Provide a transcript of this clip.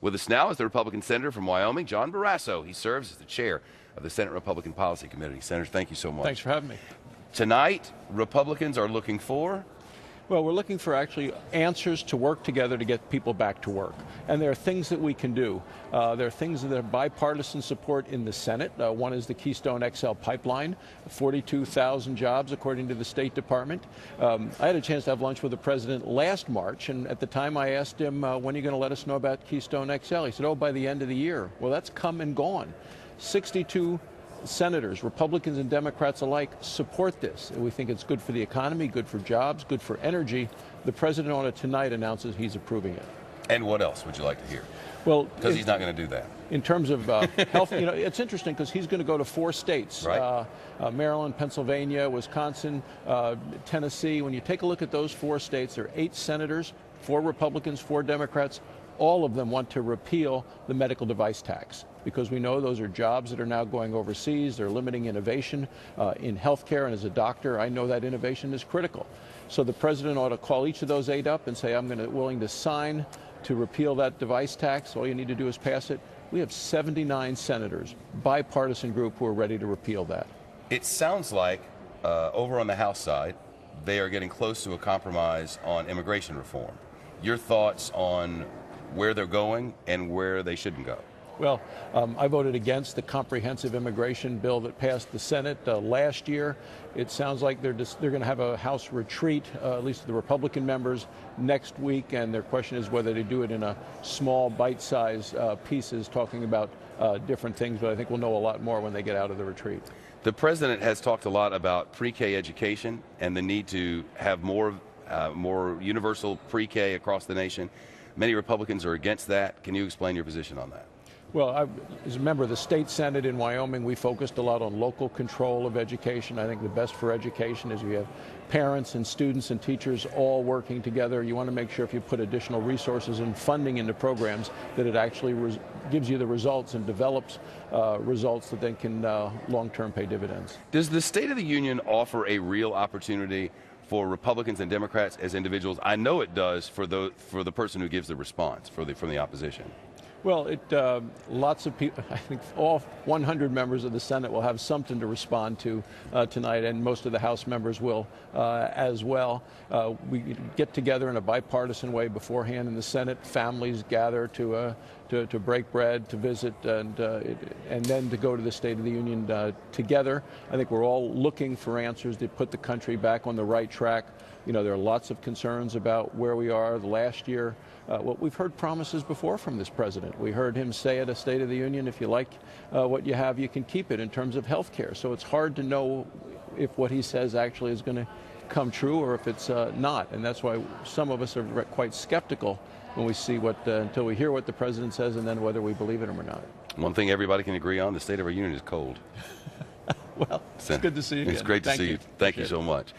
With us now is the Republican Senator from Wyoming, John Barrasso. He serves as the chair of the Senate Republican Policy Committee. Senator, thank you so much. Thanks for having me. Tonight, Republicans are looking for? Well, we're looking for actually answers to work together to get people back to work. And there are things that we can do. There are things that have bipartisan support in the Senate. One is the Keystone XL pipeline, 42,000 jobs according to the State Department. I had a chance to have lunch with the president last March, and at the time I asked him, when are you going to let us know about Keystone XL? He said, oh, by the end of the year. Well, that's come and gone. 62 senators, Republicans and Democrats alike, support this. And we think it's good for the economy, good for jobs, good for energy. The president on it tonight announces he's approving it. And what else would you like to hear? Well, because he's not going to do that. In terms of health, it's interesting because he's going to go to 4 states, right. Maryland, Pennsylvania, Wisconsin, Tennessee. When you take a look at those 4 states, there are 8 senators, 4 Republicans, 4 Democrats. All of them want to repeal the medical device tax, because we know those are jobs that are now going overseas. They're limiting innovation in healthcare, and as a doctor, I know that innovation is critical. So the president ought to call each of those 8 up and say, I'm willing to sign to repeal that device tax. All you need to do is pass it. We have 79 senators, bipartisan group, who are ready to repeal that. It sounds like over on the House side, they are getting close to a compromise on immigration reform. Your thoughts on where they're going and where they shouldn't go? Well, I voted against the comprehensive immigration bill that passed the Senate last year. It sounds like they're going to have a House retreat, at least the Republican members, next week, and their question is whether they do it in a small, bite-sized pieces, talking about different things, but I think we'll know a lot more when they get out of the retreat. The president has talked a lot about pre-K education and the need to have more universal pre-K across the nation. Many Republicans are against that. Can you explain your position on that? Well, as a member of the state Senate in Wyoming, we focused a lot on local control of education. I think the best for education is we have parents and students and teachers all working together. You want to make sure if you put additional resources and funding into programs that it actually gives you the results and develops results that then can long-term pay dividends. Does the State of the Union offer a real opportunity for Republicans and Democrats as individuals? I know it does for the person who gives the response from the opposition. Well, lots of people, I think all 100 members of the Senate will have something to respond to tonight, and most of the House members will as well. We get together in a bipartisan way beforehand in the Senate. Families gather to break bread, to visit, and then to go to the State of the Union together. I think we're all looking for answers that put the country back on the right track. You know, there are lots of concerns about where we are. The last year, we've heard promises before from this president. We heard him say at a State of the Union, if you like what you have, you can keep it, in terms of health care. So it's hard to know if what he says actually is going to come true or if it's not. And that's why some of us are quite skeptical when we see until we hear what the president says and then whether we believe it or not. One thing everybody can agree on, the state of our union is cold. Well, it's good to see you again. It's great to see you. Thank you so much.